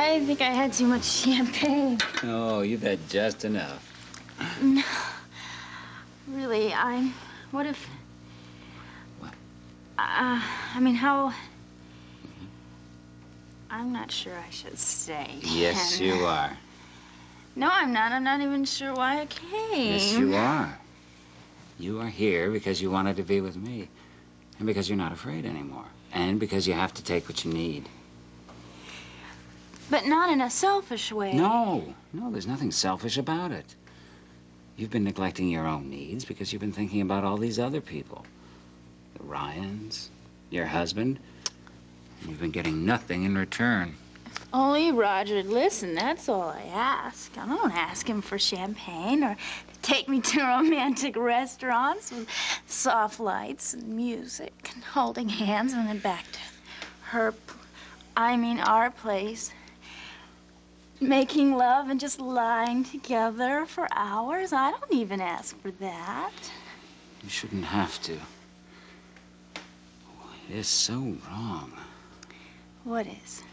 I think I had too much champagne. Oh, you've had just enough. No. Really, what if... What? I mean, how... I'm not sure I should stay. Yes, you are. No, I'm not. I'm not even sure why I came. Yes, you are. You are here because you wanted to be with me. And because you're not afraid anymore. And because you have to take what you need. But not in a selfish way. No, there's nothing selfish about it. You've been neglecting your own needs because you've been thinking about all these other people. The Ryans, your husband. You've been getting nothing in return. If only Roger'd listen, that's all I ask. I don't ask him for champagne or to take me to romantic restaurants with soft lights and music and holding hands and then back to our place. Making love and just lying together for hours. I don't even ask for that. You shouldn't have to. Oh, it is so wrong. What is?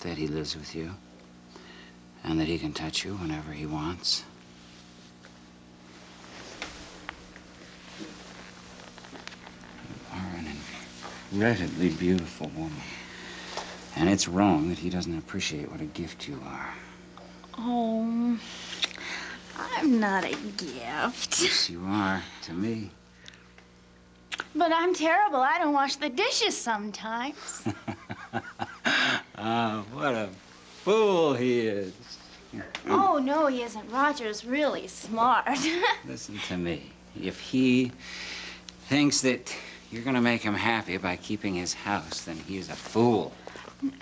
That he lives with you. And that he can touch you whenever he wants. You are an incredibly beautiful woman. And it's wrong that he doesn't appreciate what a gift you are. Oh, I'm not a gift. Yes, you are, to me. But I'm terrible. I don't wash the dishes sometimes. Ah, what a fool he is. Oh, no, he isn't. Roger's really smart. Listen to me. If he thinks that you're going to make him happy by keeping his house, then he's a fool.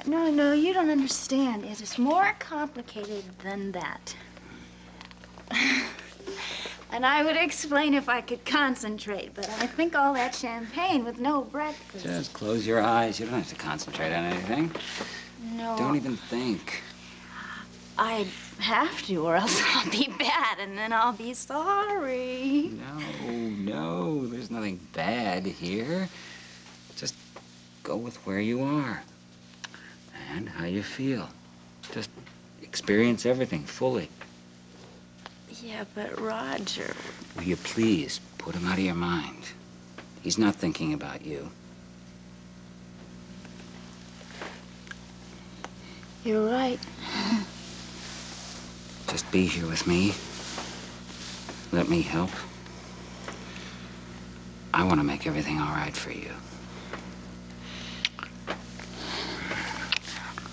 No, you don't understand. It is more complicated than that. And I would explain if I could concentrate, but I think all that champagne with no breakfast. Just close your eyes. You don't have to concentrate on anything. No. Don't even think. I have to, or else I'll be bad, and then I'll be sorry. No, there's nothing bad here. Just go with where you are and how you feel. Just experience everything fully. Yeah, but Roger... Will you please put him out of your mind? He's not thinking about you. You're right. Just be here with me. Let me help. I want to make everything all right for you.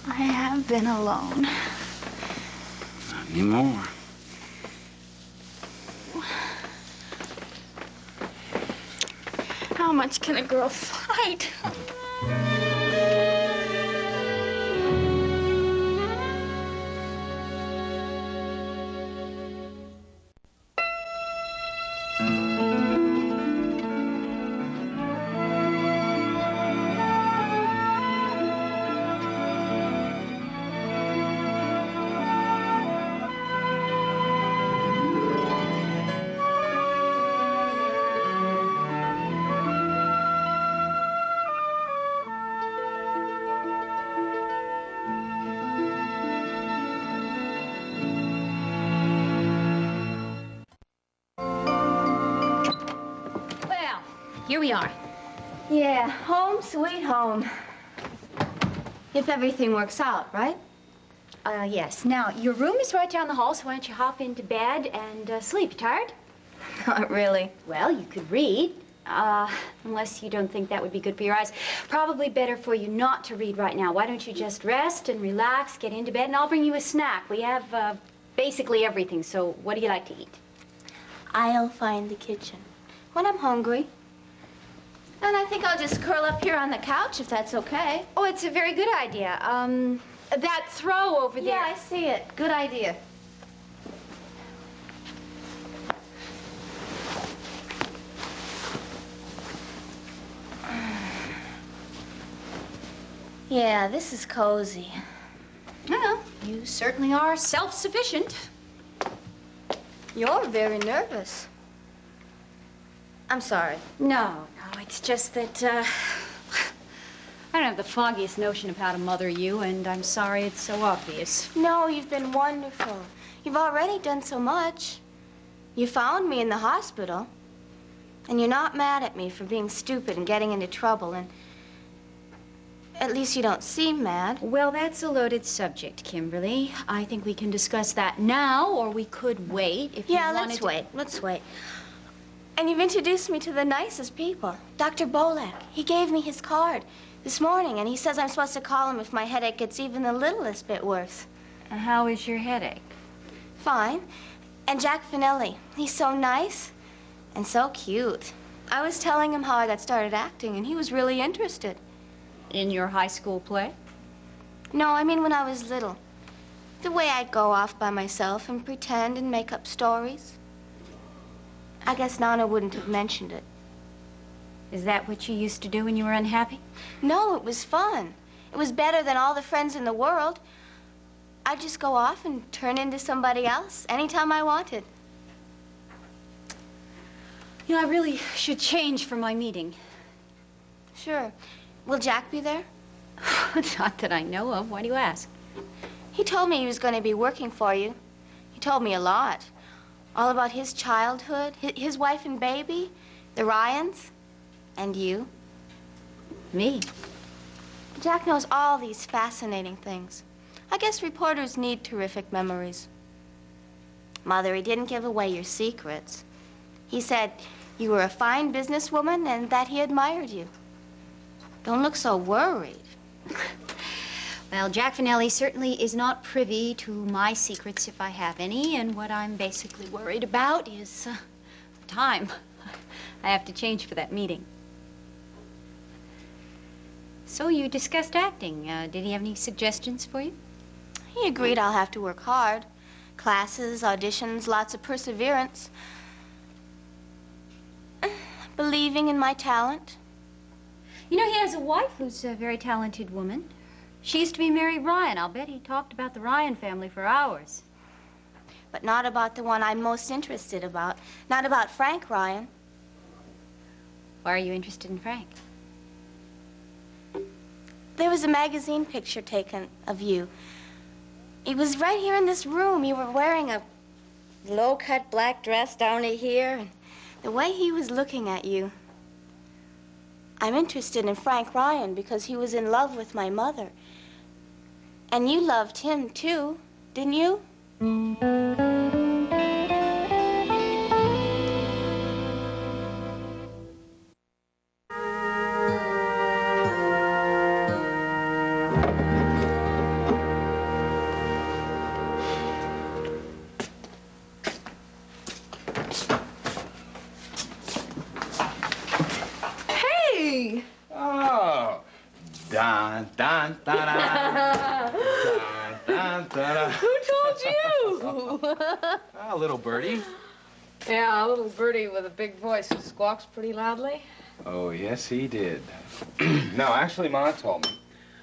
I have been alone. Not anymore. How much can a girl fight? Here we are. Yeah, home sweet home. If everything works out, right? Yes. Now, your room is right down the hall, so why don't you hop into bed and sleep? You tired? Not really. Well, you could read, unless you don't think that would be good for your eyes. Probably better for you not to read right now. Why don't you just rest and relax, get into bed, and I'll bring you a snack. We have, basically everything, so what do you like to eat? I'll find the kitchen. When I'm hungry. And I think I'll just curl up here on the couch, if that's okay. Oh, it's a very good idea. That throw over there. Yeah, I see it. Good idea. Yeah, this is cozy. Well, you certainly are self-sufficient. You're very nervous. I'm sorry. No, it's just that, I don't have the foggiest notion of how to mother you, and I'm sorry it's so obvious. No, you've been wonderful. You've already done so much. You found me in the hospital. And you're not mad at me for being stupid and getting into trouble, and at least you don't seem mad. Well, that's a loaded subject, Kimberly. I think we can discuss that now, or we could wait if you wanted to. Yeah, let's wait. Let's wait. And you've introduced me to the nicest people. Dr. Bolek, he gave me his card this morning, and he says I'm supposed to call him if my headache gets even the littlest bit worse. How is your headache? Fine. And Jack Finelli, he's so nice and so cute. I was telling him how I got started acting, and he was really interested. In your high school play? No, I mean when I was little. The way I'd go off by myself and pretend and make up stories. I guess Nana wouldn't have mentioned it. Is that what you used to do when you were unhappy? No, it was fun. It was better than all the friends in the world. I'd just go off and turn into somebody else anytime I wanted. You know, I really should change for my meeting. Sure. Will Jack be there? Not that I know of. Why do you ask? He told me he was going to be working for you. He told me a lot. All about his childhood, his wife and baby, the Ryans, and you. Me? Jack knows all these fascinating things. I guess reporters need terrific memories. Mother, he didn't give away your secrets. He said you were a fine businesswoman and that he admired you. Don't look so worried. Well, Jack Finelli certainly is not privy to my secrets if I have any, and what I'm basically worried about is time. I have to change for that meeting. So you discussed acting. Did he have any suggestions for you? He agreed I'll have to work hard. Classes, auditions, lots of perseverance. Believing in my talent. You know, he has a wife who's a very talented woman. She used to be Mary Ryan. I'll bet he talked about the Ryan family for hours. But not about the one I'm most interested about. Not about Frank Ryan. Why are you interested in Frank? There was a magazine picture taken of you. It was right here in this room. You were wearing a low-cut black dress down to here. And the way he was looking at you. I'm interested in Frank Ryan because he was in love with my mother. And you loved him, too, didn't you? Hey! Oh. Dun, dun, dun, dun. Dun, dun, dun. Who told you? Ah, little birdie. Yeah, a little birdie with a big voice who squawks pretty loudly. Oh, yes, he did. No, actually, Ma told me.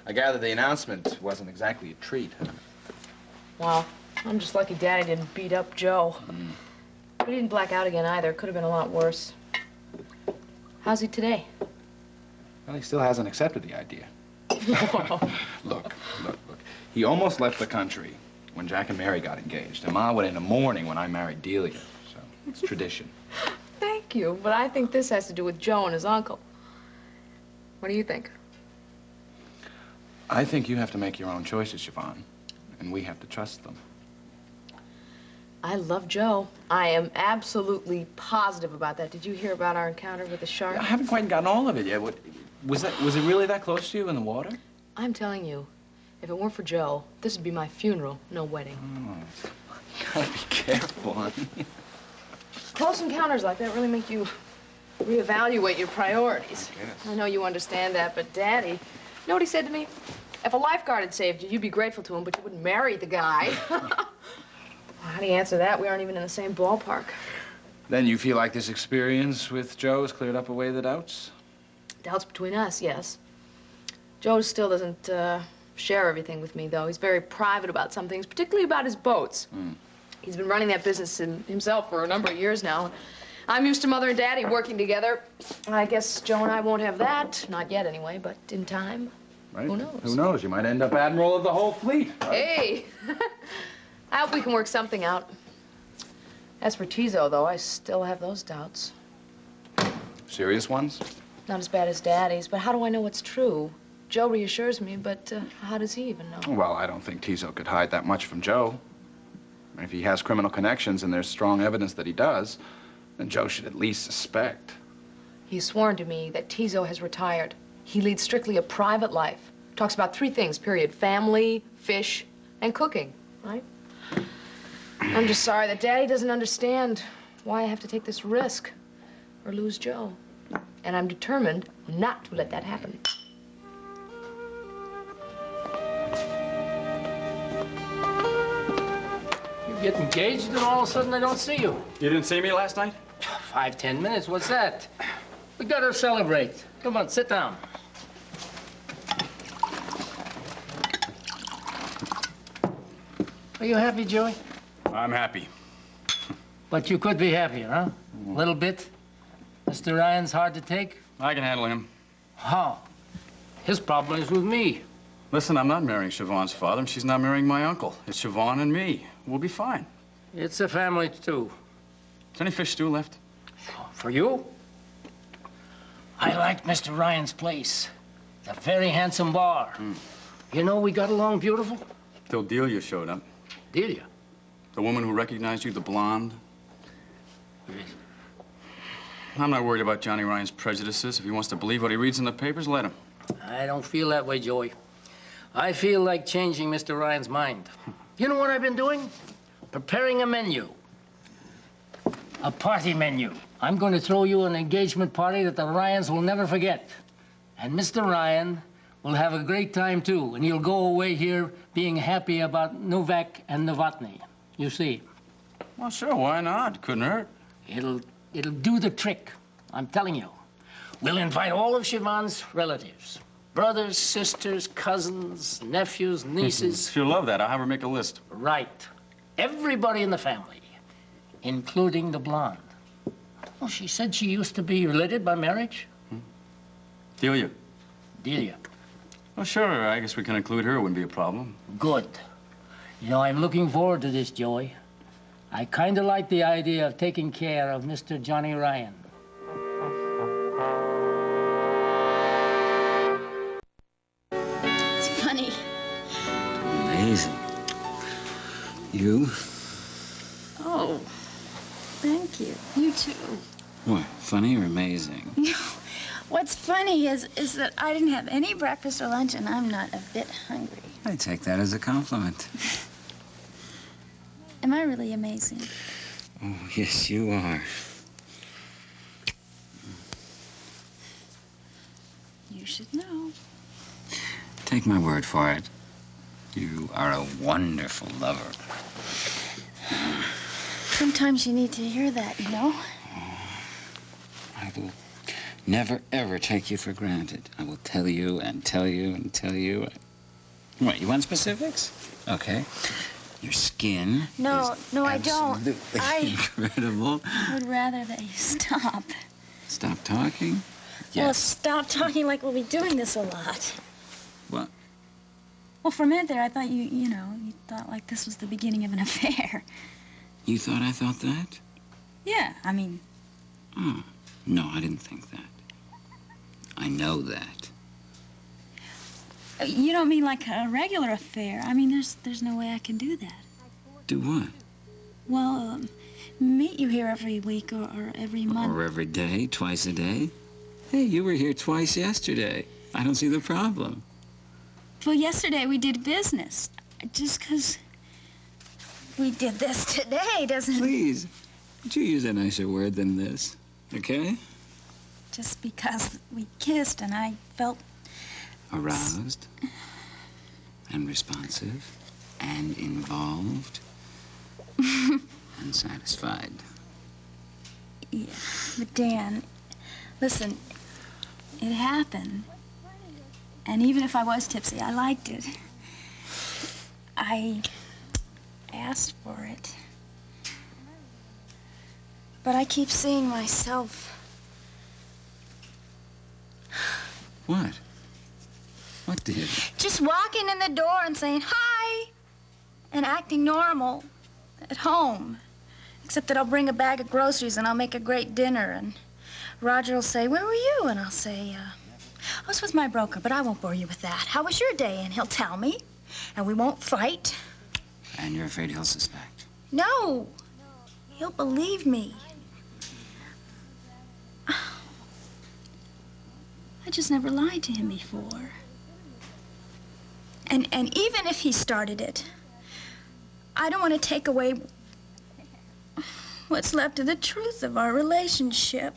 I gather the announcement wasn't exactly a treat. Well, I'm just lucky Daddy didn't beat up Joe. But he didn't black out again either. Could have been a lot worse. How's he today? Well, he still hasn't accepted the idea. Look. He almost left the country when Jack and Mary got engaged. And Ma went in the morning when I married Delia. So it's tradition. Thank you, but I think this has to do with Joe and his uncle. What do you think? I think you have to make your own choices, Siobhan. And we have to trust them. I love Joe. I am absolutely positive about that. Did you hear about our encounter with the shark? I haven't quite gotten all of it yet. Was it really that close to you in the water? I'm telling you, if it weren't for Joe, this would be my funeral, no wedding. Oh, you gotta be careful, honey. Close encounters like that really make you reevaluate your priorities. Yes. I know you understand that, but Daddy, you know what he said to me? If a lifeguard had saved you, you'd be grateful to him, but you wouldn't marry the guy. How do you answer that? We aren't even in the same ballpark. Then you feel like this experience with Joe has cleared up away the doubts? Doubts between us, yes. Joe still doesn't share everything with me, though. He's very private about some things, particularly about his boats. He's been running that business himself for a number of years now. I'm used to Mother and Daddy working together. I guess Joe and I won't have that. Not yet, anyway, but in time. right? Who knows? Who knows? You might end up admiral of the whole fleet. Right? Hey! I hope we can work something out. As for Tizo, though, I still have those doubts. Serious ones? Not as bad as Daddy's, but how do I know what's true? Joe reassures me, but how does he even know? Well, I don't think Tizo could hide that much from Joe. If he has criminal connections and there's strong evidence that he does, then Joe should at least suspect. He's sworn to me that Tizo has retired. He leads strictly a private life. Talks about 3 things, period. Family, fish, and cooking, right? I'm just sorry that Daddy doesn't understand why I have to take this risk or lose Joe. And I'm determined not to let that happen. You get engaged and all of a sudden I don't see you. You didn't see me last night? 5, 10 minutes, what's that? We gotta celebrate. Come on, sit down. Are you happy, Joey? I'm happy. But you could be happier, huh? A little bit? Mr. Ryan's hard to take? I can handle him. How? His problem is with me. Listen, I'm not marrying Siobhan's father, and she's not marrying my uncle. It's Siobhan and me. We'll be fine. It's a family, too. Is any fish stew left? For you? I like Mr. Ryan's place. It's a very handsome bar. You know, we got along beautiful. Till Delia showed up. Delia? The woman who recognized you, the blonde. I'm not worried about Johnny Ryan's prejudices. If he wants to believe what he reads in the papers, let him. I don't feel that way, Joey. I feel like changing Mr. Ryan's mind. You know what I've been doing? Preparing a menu. A party menu. I'm going to throw you an engagement party that the Ryans will never forget. And Mr. Ryan will have a great time, too. And he'll go away here being happy about Novak and Novotny. You see. Well, sure, why not? Couldn't hurt. It'll do the trick. I'm telling you. We'll invite all of Siobhan's relatives. Brothers, sisters, cousins, nephews, nieces. She'll love that. I'll have her make a list. Right. Everybody in the family, including the blonde. Well, she said she used to be related by marriage. Delia. Delia. Well, sure, I guess we can include her. It wouldn't be a problem. Good. You know, I'm looking forward to this, Joey. I kind of like the idea of taking care of Mr. Johnny Ryan. It's funny. Amazing. You? Oh, thank you. You too. What, funny or amazing? What's funny is that I didn't have any breakfast or lunch, and I'm not a bit hungry. I take that as a compliment. Am I really amazing? Oh, yes, you are. You should know. Take my word for it. You are a wonderful lover. Sometimes you need to hear that, you know? I will never, ever take you for granted. I will tell you and tell you and tell you. What, you want specifics? Okay. Your skin No, is I don't. absolutely incredible. I would rather that you stop. Stop talking? Well, Yes. stop talking like we'll be doing this a lot. What? Well, for a minute there, I thought you thought like this was the beginning of an affair. You thought I thought that? Yeah, I mean, Oh, no, I didn't think that. I know that. you don't mean like a regular affair. I mean, there's no way I can do that. Do what? Well, meet you here every week or every month. Or every day, twice a day? Hey, you were here twice yesterday. I don't see the problem. Well, yesterday we did business. Just 'cause we did this today doesn't... Please, would you use a nicer word than this, okay? Just because we kissed and I felt... Aroused and responsive and involved and satisfied. Yeah, but Dan, listen, it happened. And even if I was tipsy, I liked it. I asked for it. But I keep seeing myself. What? What did? Just walking in the door and saying hi and acting normal at home. Except that I'll bring a bag of groceries and I'll make a great dinner, and Roger will say, "Where were you?" And I'll say, "I was with my broker, but I won't bore you with that. How was your day?" And he'll tell me, and we won't fight. And you're afraid he'll suspect? No, he'll believe me. I just never lied to him before. And even if he started it, I don't want to take away what's left of the truth of our relationship.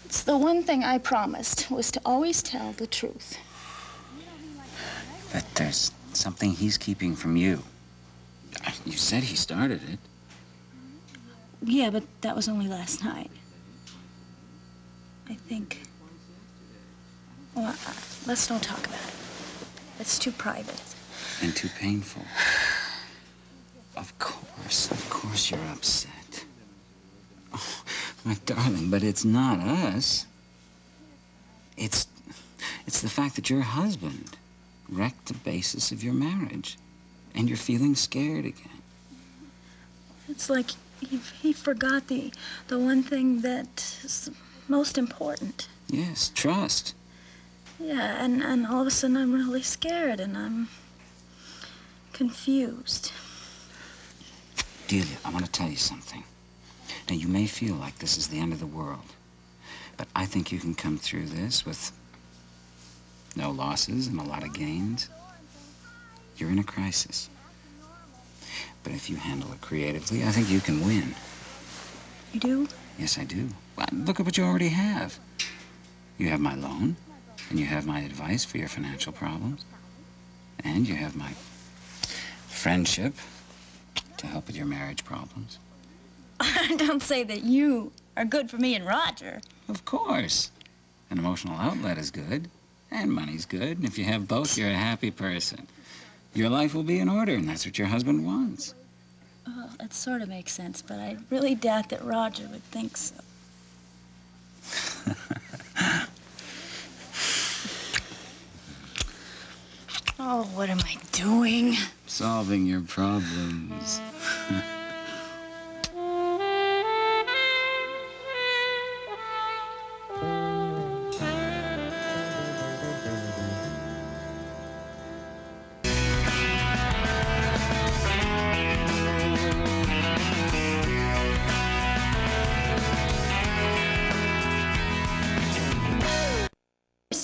It's the one thing I promised, was to always tell the truth. But there's something he's keeping from you. You said he started it. Yeah, but that was only last night. I think... Well, let's don't talk about it. It's too private. And too painful. Of course you're upset. Oh, my darling, but it's not us. It's the fact that your husband wrecked the basis of your marriage. And you're feeling scared again. It's like he forgot the one thing that's most important. Yes, trust. Yeah, and all of a sudden I'm really scared and I'm confused. Delia, I want to tell you something. Now, you may feel like this is the end of the world, but I think you can come through this with no losses and a lot of gains. You're in a crisis. But if you handle it creatively, I think you can win. You do? Yes, I do. Well, look at what you already have. You have my loan, and you have my advice for your financial problems, and you have my friendship to help with your marriage problems. Don't say that you are good for me and Roger. Of course. An emotional outlet is good, and money's good, and if you have both, you're a happy person. Your life will be in order, and that's what your husband wants. Well, it sort of makes sense, but I really doubt that Roger would think so. Oh, what am I doing? Solving your problems.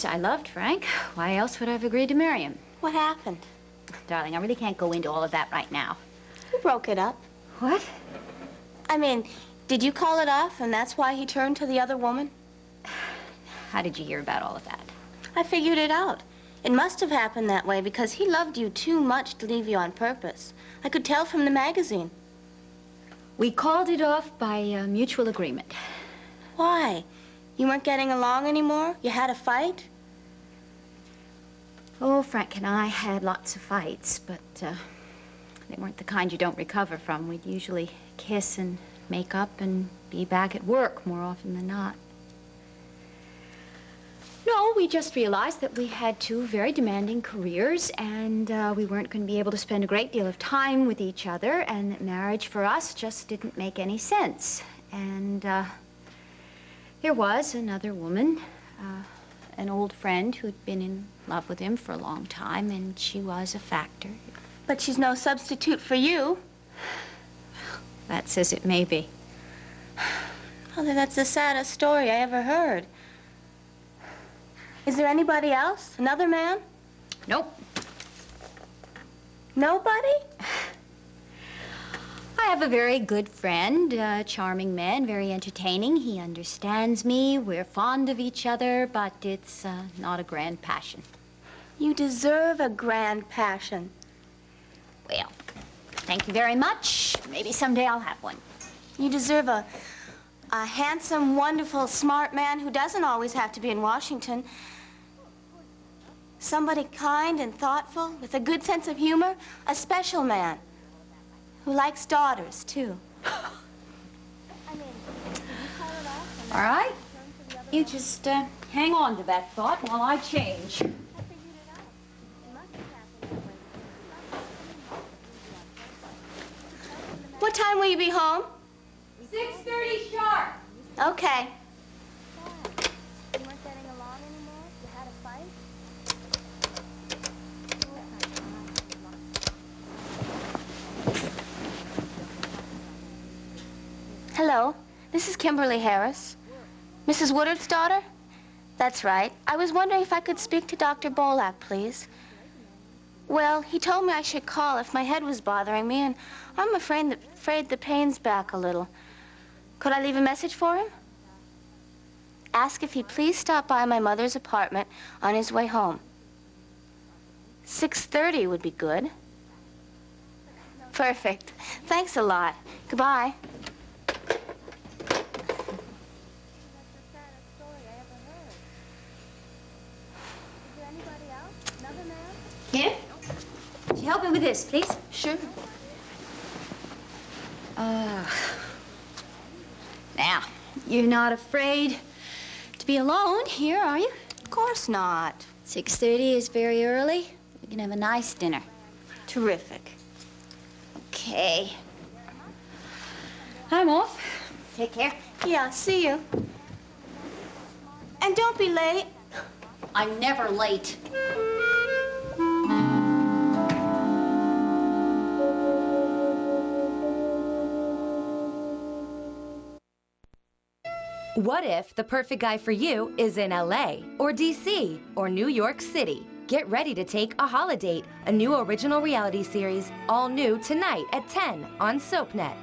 I loved Frank. Why else would I have agreed to marry him? What happened? Darling, I really can't go into all of that right now. You broke it up. What? I mean, did you call it off and that's why he turned to the other woman? How did you hear about all of that? I figured it out. It must have happened that way because he loved you too much to leave you on purpose. I could tell from the magazine. We called it off by mutual agreement. Why? You weren't getting along anymore? You had a fight? Oh, Frank and I had lots of fights, but they weren't the kind you don't recover from. We'd usually kiss and make up and be back at work more often than not. No, we just realized that we had two very demanding careers, and we weren't going to be able to spend a great deal of time with each other, and that marriage for us just didn't make any sense. And there was another woman, an old friend who'd been in love with him for a long time, and she was a factor. But she's no substitute for you. That's as it may be. Mother, that's the saddest story I ever heard. Is there anybody else? Another man? Nope. Nobody? I have a very good friend, a charming man, very entertaining. He understands me. We're fond of each other, but it's not a grand passion. You deserve a grand passion. Well, thank you very much. Maybe someday I'll have one. You deserve a handsome, wonderful, smart man who doesn't always have to be in Washington. Somebody kind and thoughtful, with a good sense of humor. A special man who likes daughters, too. All right. You you just hang on to that thought while I change. What time will you be home? 6:30 sharp. Okay. You weren't getting along anymore? You had a fight? Hello, this is Kimberly Harris. Mrs. Woodard's daughter? That's right. I was wondering if I could speak to Dr. Bolak, please. Well, he told me I should call if my head was bothering me, and I'm afraid the pain's back a little. Could I leave a message for him? Ask if he'd please stop by my mother's apartment on his way home. 6:30 would be good. Perfect. Thanks a lot. Goodbye. Here? Would you help me with this, please? Sure. Now, you're not afraid to be alone here, are you? Of course not. 6:30 is very early. We can have a nice dinner. Terrific. Okay. I'm off. Take care. Yeah, see you. And don't be late. I'm never late. What if the perfect guy for you is in LA or DC or New York City? Get ready to take a holiday, a new original reality series, all new tonight at 10 on SoapNet.